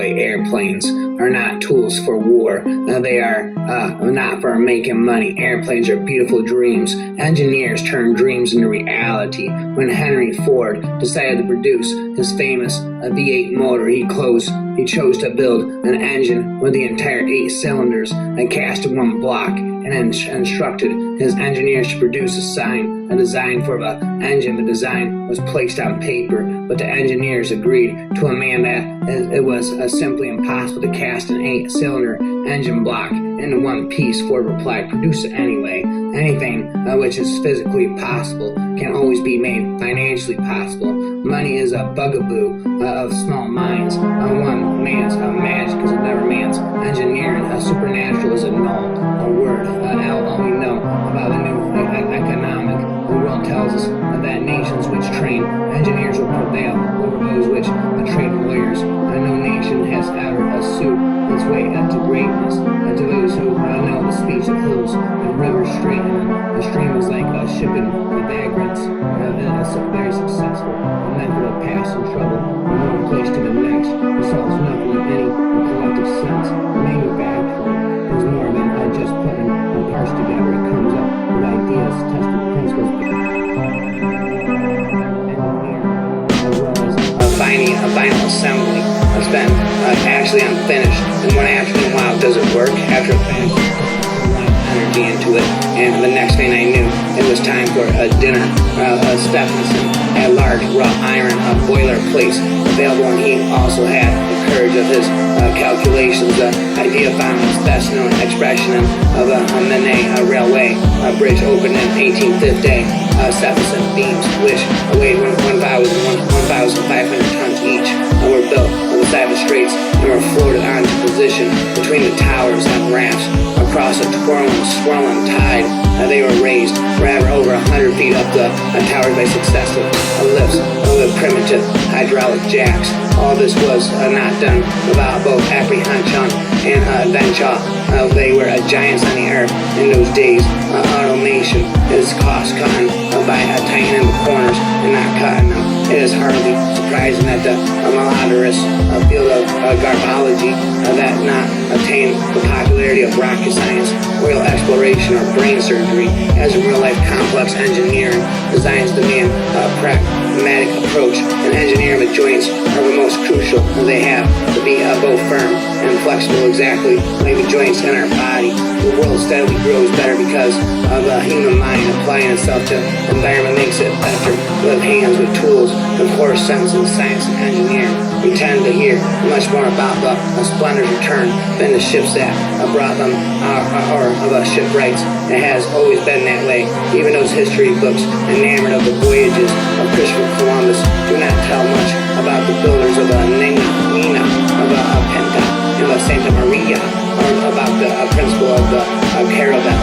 Airplanes are not tools for war. They are not for making money. Airplanes are beautiful dreams. Engineers turn dreams into reality. When Henry Ford decided to produce his famous V8 motor, he chose to build an engine with the entire 8 cylinders and cast in one block, and instructed his engineers to produce a design for the engine. The design was placed on paper, but the engineers agreed to a man that it was simply impossible to cast an 8-cylinder engine block into one piece. Ford replied, "Produce it anyway. Anything which is physically possible can always be made financially possible. Money is a bugaboo of small minds. One man's magic is another man's engineering. Supernatural is a null word. All we know about the new economic world tells us that nations which train engineers will prevail over those which train lawyers. No nation has ever sued its way to greatness. To those who know the speech of hills and rivers straight, a stream is like shipping vagrants. It's a very successful method of passing trouble from one place to the next. Results nothing in any collective sense. Manufacturing is more than just putting parts together. It comes up with ideas, tested principles, as well as finding a final assembly. It's been actually unfinished, and one afternoon, wow, does it work? After finished, energy into it, and the next thing I knew, it was time for a dinner. Stephenson had a large raw iron boiler place available, and he also had the courage of his calculations. The idea found its best known expression of a Manet railway bridge opened in 1850. Stephenson beams, which weighed 1,500 tons each, were built on the side of the straits and were floated onto position between the towers on rafts across a swirling tide. They were raised forever over 100 feet up the towers by successive lifts with primitive hydraulic jacks. All this was not done without both apprehension and adventure. They were giants on the earth in those days. Automation is cost cutting by tightening the corners and not cutting them. It is hardly surprising that the malodorous field of garbology that not attained the popularity of rocket science, oil exploration, or brain surgery. As in real-life complex engineering, designs demand a pragmatic approach, and engineering the joints are the most crucial. They have to be both firm and flexible, exactly like the joints in our body. The world steadily grows better because of the human mind applying itself to environment makes it better. With hands, with tools, with core sense in science and engineering. We tend to hear much more about the splendor's return than the ships that brought them or the shipwrights. It has always been that way. Even those history books enamored of the voyages of Christopher Columbus do not tell much about the builders of the Nina, of the Pinta, and the Santa Maria, or about the principle of the Caravel.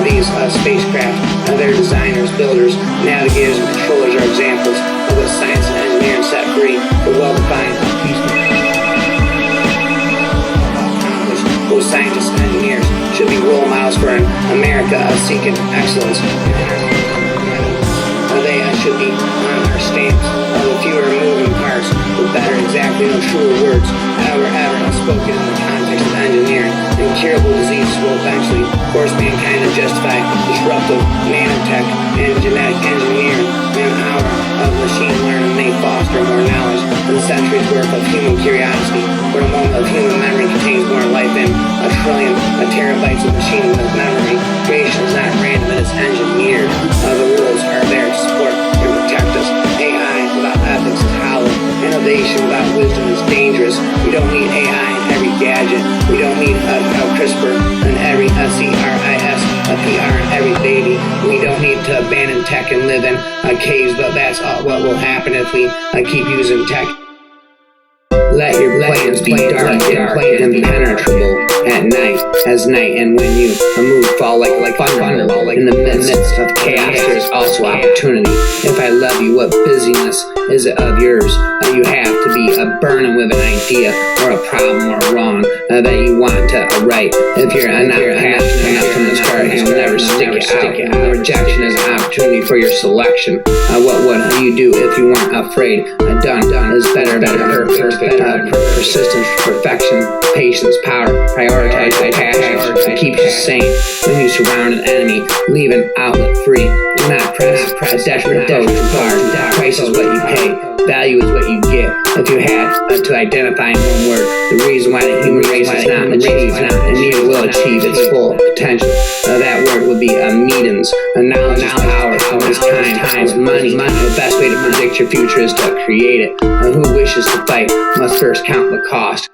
These spacecraft, their designers, builders, navigators, and controllers are examples of what science and engineering set free for well-defined peacemaking. Those scientists and engineers should be role models for America seeking excellence. They should be on our stamps. The fewer moving parts, the better. Exactly, no truer words ever spoken in the context of engineering. Incurable diseases will eventually force mankind to justify disruptive nanotech and genetic engineering. An hour of machine learning may foster more knowledge than centuries worth of human curiosity. For a moment of human memory contains more life than a trillion terabytes of machine memory. Creation is not random, it is engineered. The rules are there to support and protect us. AI without ethics is hollow. Innovation without wisdom is dangerous. We don't need AI in every gadget. We don't need CRISPR in every CRIS, PR in every baby. We don't need to abandon tech and live in caves, but that's what will happen if we keep using tech. Let your plans be dark and impenetrable at night, as night, and when you move, fall like thunder. In the midst of chaos, there's also opportunity. If I love you, what busyness is it of yours? You have to be burning with an idea or a problem or a wrong that you want to right. If you're not passionate enough from the start, you'll never stick it out. Rejection is an opportunity for your selection. What would you do if you weren't afraid? Done is better than perfect. persistence, perfection, patience, power, prioritize your passions, it keeps you sane. When you surround an enemy, leave an outlet free. Do not press, desperate dough too hard. Price is what you pay, value is what you get. If you had to identify in one word, the reason why the human race is not achieved, and neither will achieve its full potential, that word would be meetings. Knowledge is power, is time is money. The best way to predict your future is to create it. Who wishes to fight must first count the cost.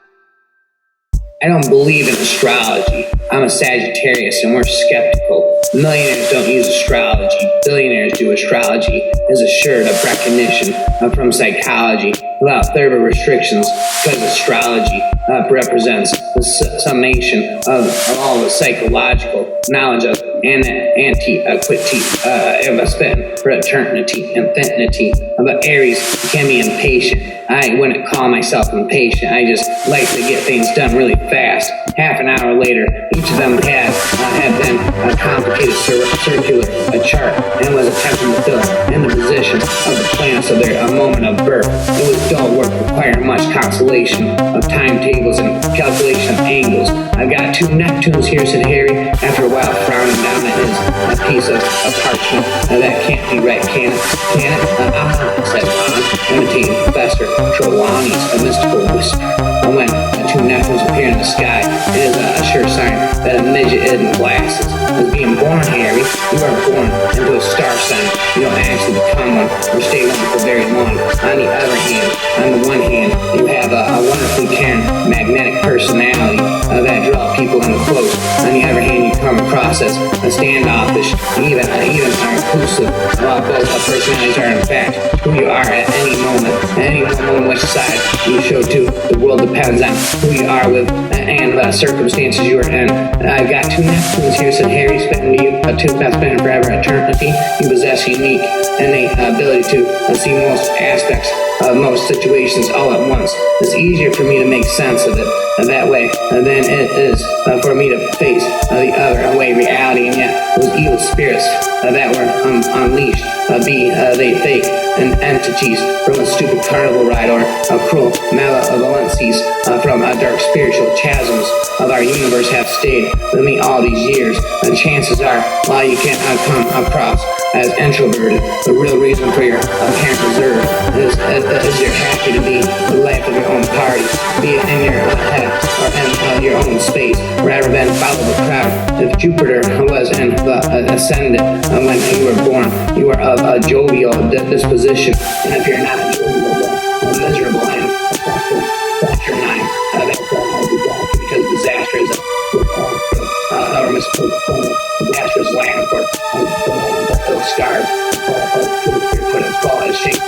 I don't believe in astrology. I'm a Sagittarius and we're skeptical. Millionaires don't use astrology. Billionaires do astrology. Is assured of recognition from psychology without further restrictions, because astrology represents the summation of all the psychological knowledge of antiquity, fraternity, infinity. But Aries can be impatient. I wouldn't call myself impatient. I just like to get things done really fast. Half an hour later, each of them had been a complicated circular chart and was attempting to fill in the position of the planets of their moment of birth. It was dull work requiring much consolation of timetables and calculation of angles. I've got 2 Neptunes here, said Harry, after a while frowning down at his piece of parchment. That can't be right, can it? Can it? Said Ron, imitating Professor Trelawney's mystical whisper. When 2 Neptunes appear in the sky, it is a sure sign that a midget in glasses is being born, Harry. You are born into a star sign. You don't actually become one or stay one for very long. On the other hand, on the one hand, you have a wonderfully caring, magnetic personality that draws people in close. On the other hand, you come across as a standoffish, even reclusive. Both personalities are in fact who you are at any moment. Any moment which side you show to the world depends on who you are with and the circumstances you are in. I've got 2 Neptunes here, said Harry, spitting to you, two that's been forever eternity. You possess unique innate ability to see most aspects of most situations all at once. It's easier for me to make sense of it that way than it is for me to face the other way reality, and yet those evil spirits that were unleashed, be they fake and entities from a stupid carnival ride or a cruel malevolencies from dark spiritual chasms of our universe have stayed with me all these years. And chances are, while you can't come across as introverted, the real reason for your apparent reserve is you're happy to be the life of your own party, be it in your head or in your own space, rather than follow the crowd. If Jupiter was in the ascendant when you were born, you were of a jovial disposition, and if you're not jovial, but miserable and saturnine, that's because disaster is a disastrous land for those stars. Put its ball as shape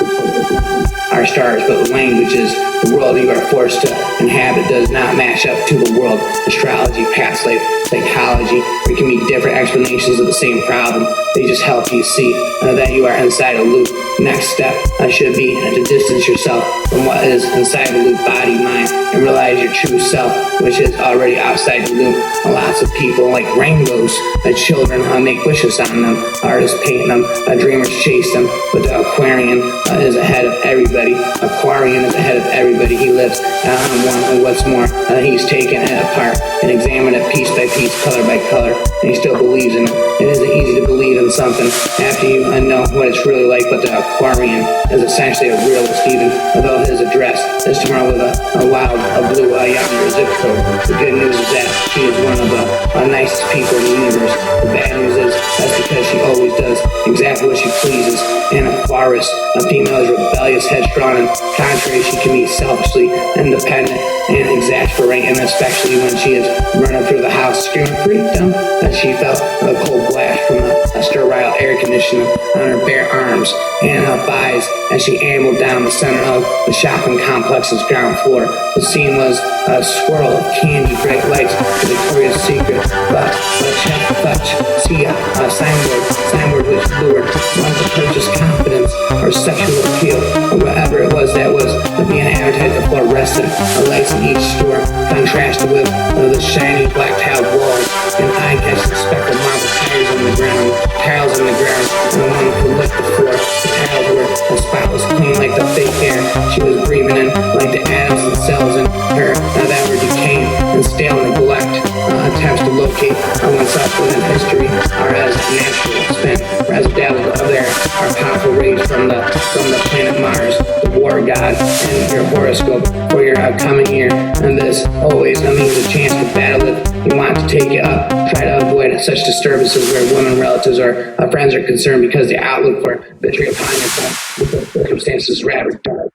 our stars, but the language is the world you are forced to inhabit does not match up to the world. Astrology, past life, psychology, there can be different explanations of the same problem. They just help you see that you are inside a loop. Next step should be to distance yourself from what is inside the loop, body, mind, and realize your true self, which is already outside the loop. Lots of people like rainbows. Children make wishes on them. Artists paint them. Dreamers chase them. But the Aquarian is ahead of everybody. Aquarian is ahead of everybody. He lives on one, and what's more, he's taken it apart and examined it piece by piece, color by color, and he still believes in it. It isn't easy to believe in something after you know what it's really like, but the Aquarian is essentially a realist, even though his address is tomorrow with a wild blue yonder zip code. The good news is that she is one of the nicest people in the universe. The bad news is that's because she always does exactly what she pleases. An Aquarius, a female is rebellious, headstrong, and contrary, she can be selfishly independent and exasperating, especially when she is running through the house screaming freedom. That she felt a cold blast from a sterile air conditioner on her bare arms and her thighs as she ambled down the center of the shopping complex's ground floor. The scene was a swirl of candy, bright lights, the Victoria's Secret, but see a signboard which lured one to purchase confidence or sexual appeal or whatever it was that was being advertised. The fluorescent lights in each store contrasted with the shiny black tiled walls and eye-catching speckled marble tiles on the ground, and the one who licked the floor. The tiles were spotless clean like the fake air she was breathing in, like the atoms and cells in her that were decaying and stale neglect. Attempts to locate when such within history are as naturally spent, or as dabbled of there are powerful rays from the planet Mars, the war god, and your horoscope for your coming year. And this always means a chance to battle if you want to take it up. Try to avoid such disturbances where women, relatives, or friends are concerned, because the outlook for victory upon yourself with the circumstances is rather dark.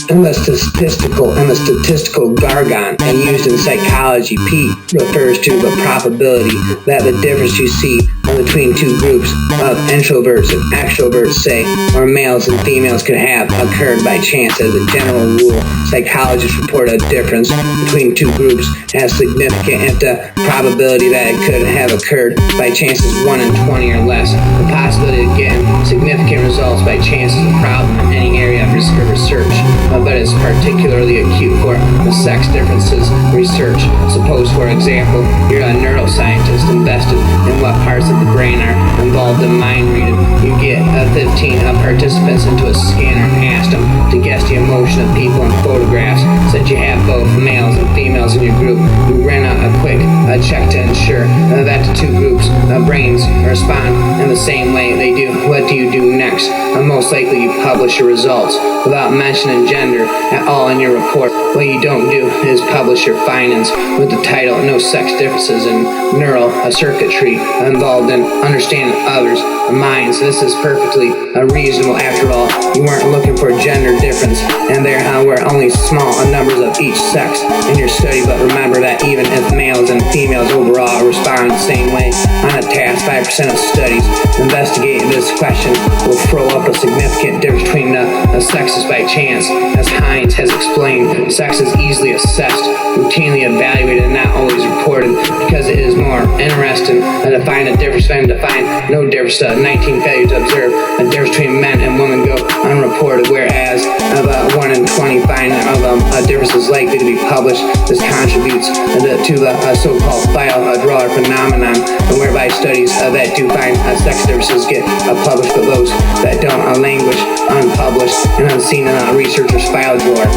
In the statistical jargon and used in psychology, P refers to the probability that the difference you see between two groups of introverts and extroverts, say, or males and females, could have occurred by chance. As a general rule, psychologists report a difference between two groups as significant if the probability that it could have occurred by chance is 1 in 20 or less. The possibility of getting significant results by chance is a problem in any area of research, but is particularly acute for the sex differences research. Suppose, for example, you're a neuroscientist invested in what parts of the brain are involved in mind reading. You get 15 participants into a scanner and ask them to guess the emotion of people in photographs. Since you have both males and females in your group, you ran a quick check to ensure that the two groups' brains respond in the same way they do. What do you do next? Most likely you publish your results without mentioning gender at all in your report. What you don't do is publish your findings with the title "No Sex Differences in Neural Circuitry Involved in Understanding Others' Minds." This is perfectly reasonable. After all, you weren't looking for gender difference, and there were only small numbers of each sex in your study. But remember that even if males and females overall respond the same way on a task, 5% of studies investigating this question will throw up a significant difference between the sexes by chance. As Hines has explained, sex is easily assessed, routinely evaluated, and not always reported, because it is more interesting to find a difference than to find no difference. 19 failures to observe a difference between men and women go unreported, whereas of 1 in 20 finding of a difference is likely to be published. This contributes to the so-called file drawer phenomenon, whereby studies that do find sex differences get published, but those that don't languish unpublished and unseen in researchers' file drawer.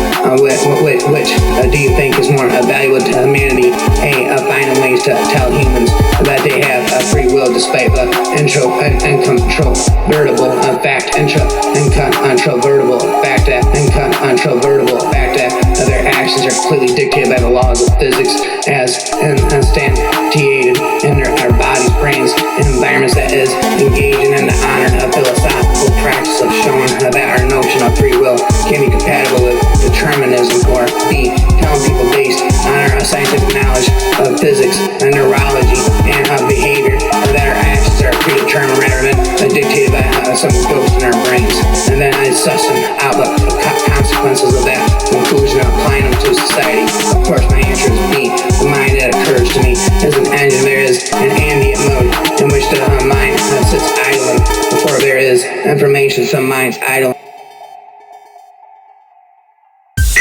Which do you think is more valuable to humanity? A, finding ways to tell humans that they have free will despite the incontrovertible fact that their actions are completely dictated by the laws of physics as instantiated in our bodies, brains, and environments. That is, engaging in the honored philosophical practice of showing that our notion of free will can be compatible with determinism. Or B, telling people based on our scientific knowledge of physics and neurology and of behavior that our actions are predetermined rather than dictated by some ghost in our brains, and then sussing out the consequences of that conclusion and applying them to society. Of course, my answer is B. The mind that occurs to me is an engine. There is an ambient mode in which the mind sits idling before there is information. Some minds idle.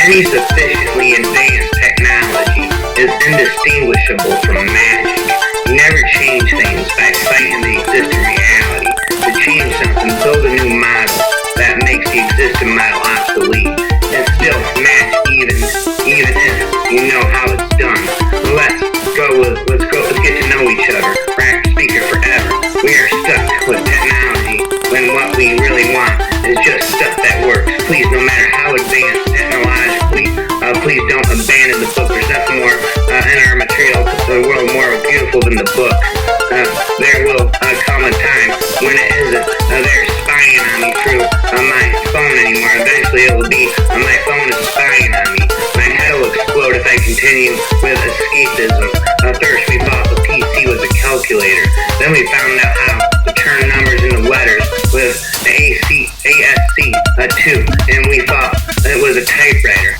Any sufficiently advanced technology is indistinguishable from magic. You never change things by fighting the existing reality. To change something, build a new model that makes the existing model obsolete. It's still magic even if you know how it's done. Let's get to know each other. Practice speaker forever. We are stuck with technology when what we really want is just stuff that works. Please, no matter how advanced technologically, please don't abandon the book. There's nothing more in our material, the world more beautiful than the book. There will come a time when it isn't they're spying on me through my phone anymore. Eventually it will be my phone is spying on me. My head will explode if I continue with escapism. First we thought the PC was a calculator. Then we found out how to turn numbers into letters with ASC2, and we thought it was a typewriter.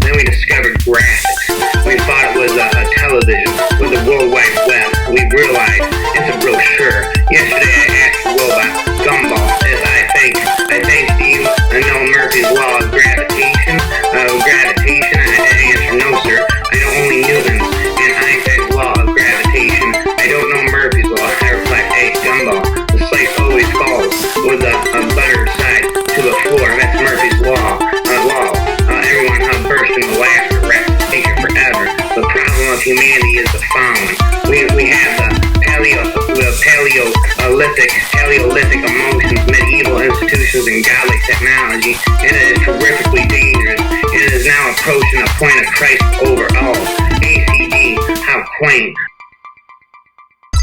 Then we discovered graphics. We thought it was a television with the World Wide Web. We realized it's a brochure. Yesterday I asked the robot Gumball if I think do you know Murphy's law of gravitation? I answered no, sir. I know only Newton's and Einstein's law of gravitation. I don't know Murphy's law. I replied, hey, Gumball, the slice always falls with a butter approaching the point of Christ over all. ACD, how quaint.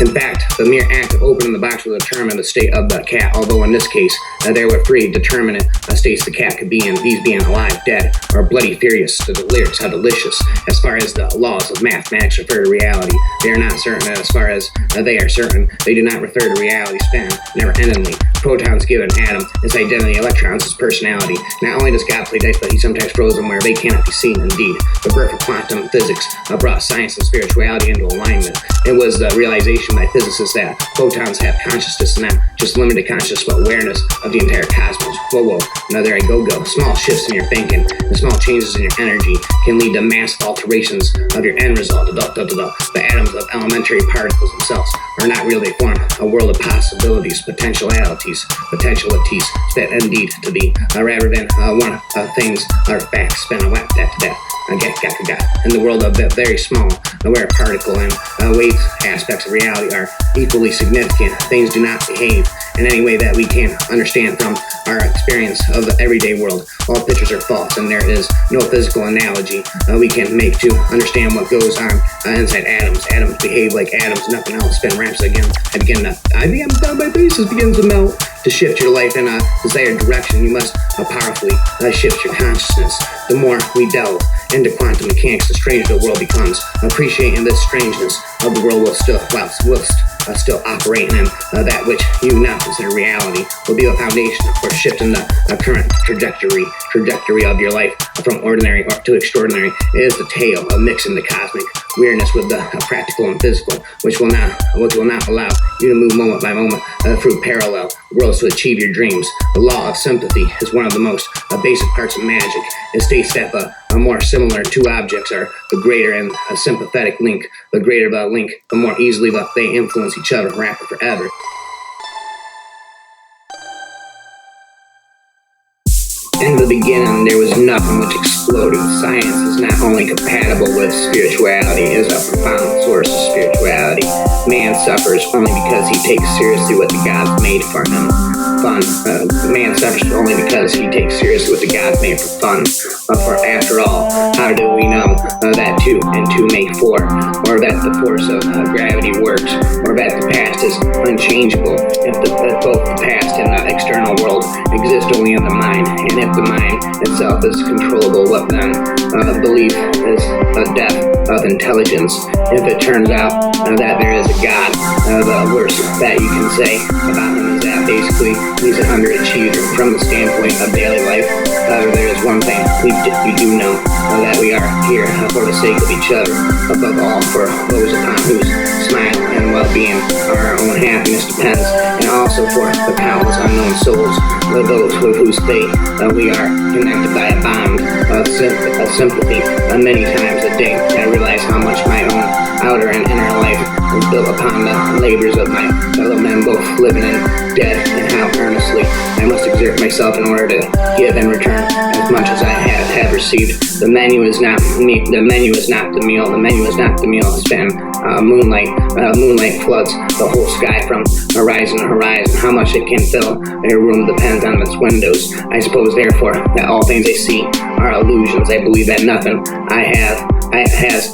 In fact, the mere act of opening the box will determine the state of the cat, although in this case, there were three determinate states the cat could be in, these being alive, dead, or bloody furious. The lyrics are delicious. As far as the laws of mathematics refer to reality, they are not certain. As far as they are certain, they do not refer to reality span never-endingly. Protons give an atom its identity, electrons its personality. Not only does God play dice, but he sometimes throws them where they cannot be seen. Indeed, the birth of quantum physics brought science and spirituality into alignment. It was the realization by physicists that photons have consciousness, not just limited consciousness, but awareness of the entire cosmos. Whoa, now there I go. Small shifts in your thinking and small changes in your energy can lead to massive alterations of your end result. The atoms of elementary particles themselves are not really form a world of possibilities, potentialities that indeed to be, rather than one of things are facts, spin a whack that. In the world of the very small, aware particle and wave aspects of reality are equally significant. Things do not behave in any way that we can understand from our experience of the everyday world. All pictures are false, and there is no physical analogy we can make to understand what goes on inside atoms. Atoms behave like atoms, nothing else. Spin ramps again. I begin down my faces begins to melt. To shift your life in a desired direction, you must powerfully shift your consciousness. The more we delve into quantum mechanics, the stranger the world becomes. Appreciating this strangeness of the world will still operating in that which you now consider reality will be the foundation for shifting the current trajectory of your life from ordinary to extraordinary. It is the tale of mixing the cosmic weirdness with the practical and physical, which will not allow you to move moment by moment through parallel worlds to achieve your dreams. The law of sympathy is one of the most basic parts of magic. It states that the more similar two objects are, the greater and a sympathetic link. The greater the link, the more easily they influence each other forever. In the beginning, there was nothing which exploded. Science is not only compatible with spirituality, it is a profound source of spirituality. Man suffers only because he takes seriously what the gods made for him. Man suffers only because he takes seriously what the gods made for fun. For after all, how do we know that 2 and 2 make 4, or that the force of gravity works, or that the past is unchangeable, if both the past and the external world exist only in the mind, and if the mind itself is controllable, what then? Belief is a death of intelligence. If it turns out that there is a God, the worst that you can say about him is that basically he's an underachiever from the standpoint of daily life. However, there is one thing we do know, that we are here for the sake of each other, above all for those upon whose smile and well-being our own happiness depends, and also for the countless unknown souls, those with whose fate we are connected by a bond of sympathy. Many times a day I realize how much my own outer and inner life is built upon the labors of my fellow men, both living and dead, and how earnestly I must exert myself in order to give and return as much as I have received. The menu is not the meal. The menu is not the meal. It's been moonlight. Moonlight floods the whole sky from horizon to horizon. How much it can fill a room depends on its windows. I suppose, therefore, that all things I see are illusions. I believe that nothing has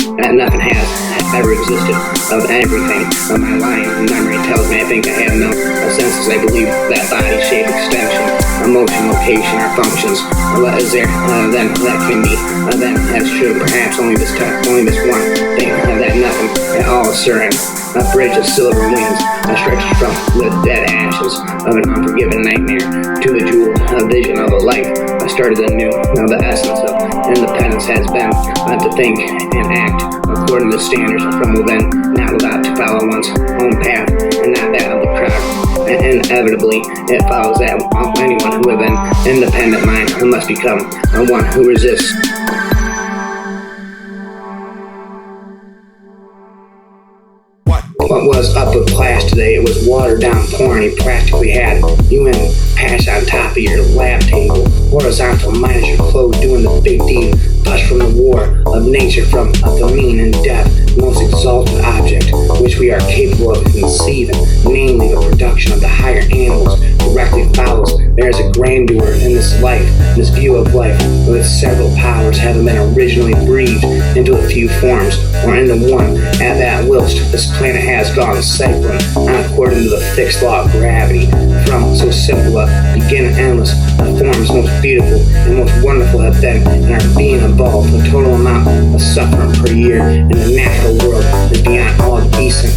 ever existed of everything. My lying memory tells me I think I have no senses. I believe that body shape, extension, emotion, location are functions. What is there then that can be then as should? Perhaps only this one thing, that nothing at all is certain. A bridge of silver wings stretched from the dead ashes of an unforgiven nightmare to the jeweled vision of a life started anew. Now the essence of independence has been to think and act according to standards from within, not allowed to follow one's own path and not that of the crowd. And inevitably, it follows that anyone with an independent mind must become one who resists. What was up with Clash today? It was watered down porn. He practically had you in patch on top of your lab table. Horizontal minus your clothes doing the big deed. Push from the war of nature, from the mean and death, the most exalted object which we are capable of conceiving, namely the production of the higher animals, directly follows. There is a grandeur in this life, this view of life, with several powers having been originally breathed into a few forms, or into one, at that whilst this planet has gone cycling on according to the fixed law of gravity. From so simple a begin endless, the forms most beautiful and most wonderful have been and are being evolved. The total amount of suffering per year in the natural world is beyond all decent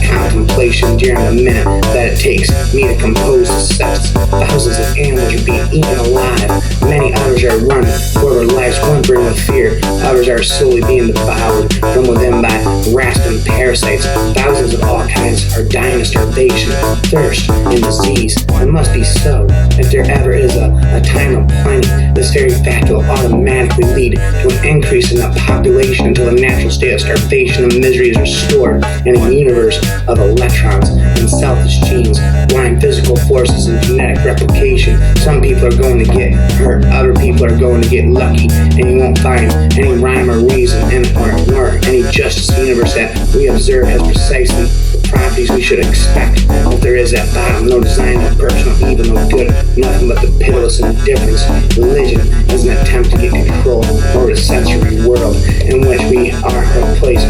contemplation during the minute that it takes me to compose the sets. Thousands of animals are being eaten alive. Many others are running for their lives, whimpering with fear. Others are slowly being devoured from within by rasping parasites. Thousands of all kinds are dying of starvation, thirst, and disease. It must be so. If there ever is a time of plenty, this very fact will automatically lead to an increase in the population until the natural state of starvation and misery is restored in a universe of electrons and selfish genes, blind physical forces, and genetic replication. Some people are going to get hurt, other people are going to get lucky, and you won't find any rhyme or reason in it, nor any justice in the universe that we observe has precisely the properties we should expect. If there is at bottom no design, no purpose, no evil, no good, nothing but the pitiless indifference. Religion is an attempt to get control over the sensory world in which we are placed,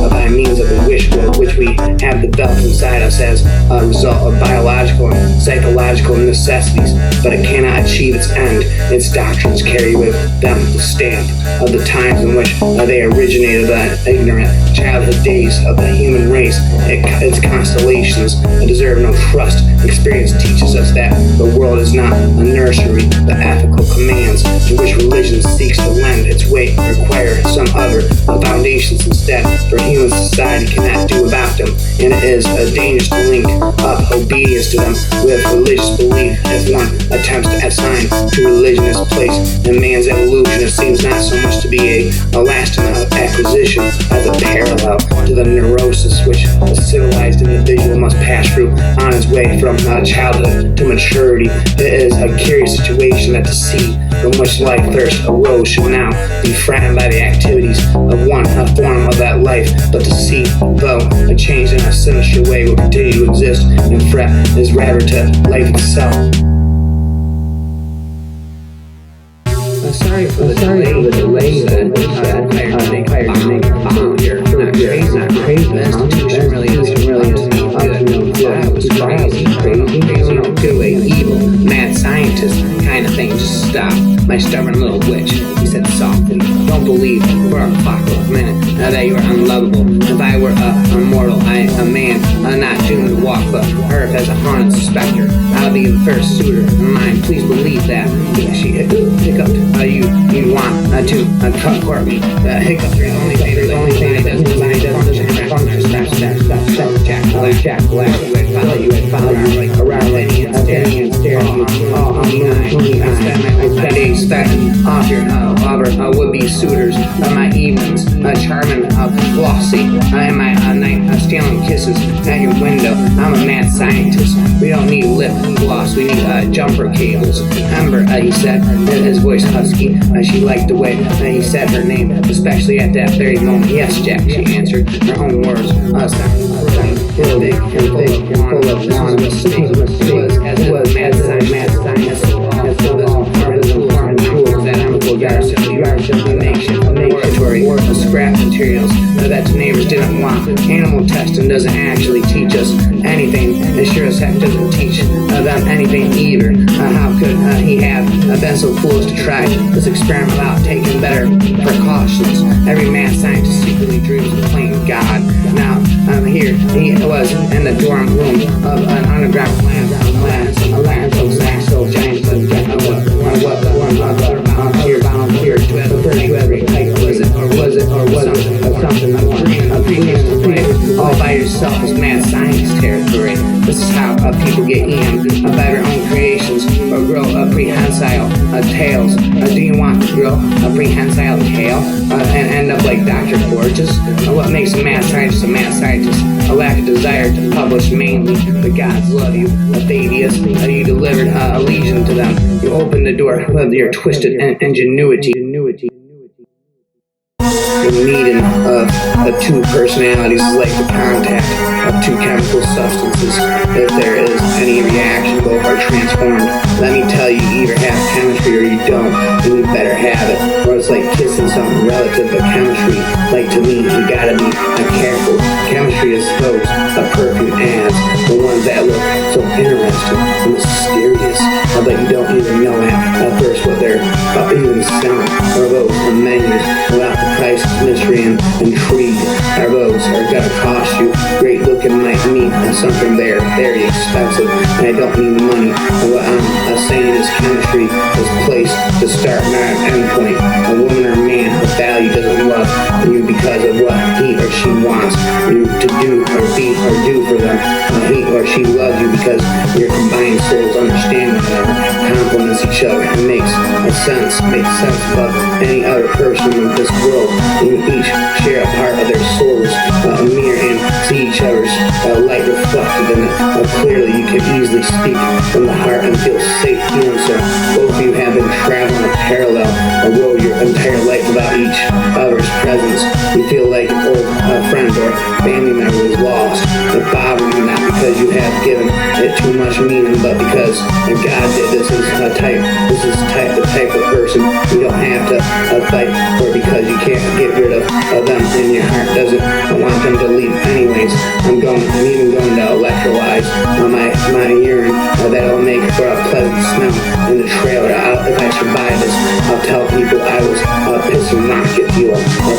by means of the wish will which we have developed inside us as a result of biological and psychological necessities, but it cannot achieve its end. Its doctrines carry with them the stamp of the times in which they originated, the ignorant childhood days of the human race. Its constellations deserve no trust. Experience teaches us that the world is not a nursery. The ethical commands to which religion seeks to lend its weight require some other foundations instead, for human society cannot do without them, and it is a dangerous to link up obedience to them with religious belief. If one attempts to assign to religion its place in man's evolution, it seems not so much to be a lasting acquisition as a parallel to the neurosis which a civilized individual must pass through on his way from childhood to maturity. It is a curious situation that the sea from which life thirst arose should now be flattened by the activities of one form of that life, but the sea, though a change in a sinister way, will continue to exist and fret is rather to life itself. Sorry for the delay. Not crazy. The institution really isn't good. I was crazy. Do a evil, mad scientist kind of thing. Just stop, my stubborn little witch, he said softly. Don't believe for a clockwork minute that you are unlovable. If I were a mortal, a man, not doomed to walk the earth as a haunted specter, I'll be the first suitor of mine. Please believe that. She hiccuped. You want to court me. Hiccup. There's only thing that doesn't function. Jack Black. You would follow you around like and stare at you. I spent my days stacking off your would-be suitors, my evenings, charming flossy, and my night stealing kisses at your window. I'm a mad scientist. We don't need lip gloss, we need jumper cables. Ember, he said, his voice husky. She liked the way he said her name, especially at that very moment. Yes, Jack, she answered, her own words. Big and full of anonymous mistake. It was mad science. That chemical laboratory of scrap materials that the neighbors didn't want. Animal testing doesn't actually teach us anything. It sure as heck doesn't teach them anything either. How could he have been so foolish to try this experiment without taking better precautions? Every mad scientist secretly dreams of playing God. Now, here he was in the dorm room of an underground lab so giant here to every type. Was it something all by yourself is mad science territory. This is how people get eaten by their own creations, grow prehensile tails? Do you want to grow a prehensile tail and end up like Dr. Porges? What makes a mad scientist a mad scientist? A lack of desire to publish mainly. The gods love you, Thaddeus. You delivered a legion to them. You opened the door with your twisted ingenuity. The meeting of two personalities is like the contact of two chemical substances. If there is any reaction, both are transformed. Let me tell you, you either have chemistry or you don't, and you better have it. Or it's like kissing something relative to chemistry. Like to me, you gotta be careful. Chemistry is those perfume ads, the ones that look so interesting and mysterious, but you don't even know at first what they're even selling. Or those menus without the price, mystery, and intrigue. Or those are gonna cost you great looking like me and something there very expensive. And I don't need money. What I'm saying is chemistry is placed to start, not an endpoint. A woman or a man of value doesn't love you because of what he or she wants you to do or be or do for them. He or she loves you because your combined souls understand each other, complements each other, and makes sense of any other person in this world. You each share a part of their souls, a mirror, and see each other's light reflected in it. Clearly, you can easily speak from the heart and feel safe doing so. Both of you have been traveling a parallel road your entire life without each other's presence. You feel like an old friend or family member is lost. It bothers you not because you have given it too much meaning, but because God did. This is the type of person you don't have to fight for because you can't get rid of them and your heart doesn't want them to leave anyways. I'm even going to electrolyze my urine. That'll make for a pleasant smell in the trailer. If I survive this, I'll tell people I was pissing rocket fuel.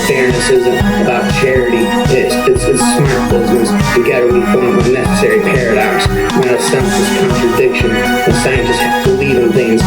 Fairness isn't about charity. It's smart business. Together we form a necessary paradox, not a senseless contradiction. The scientists believe in things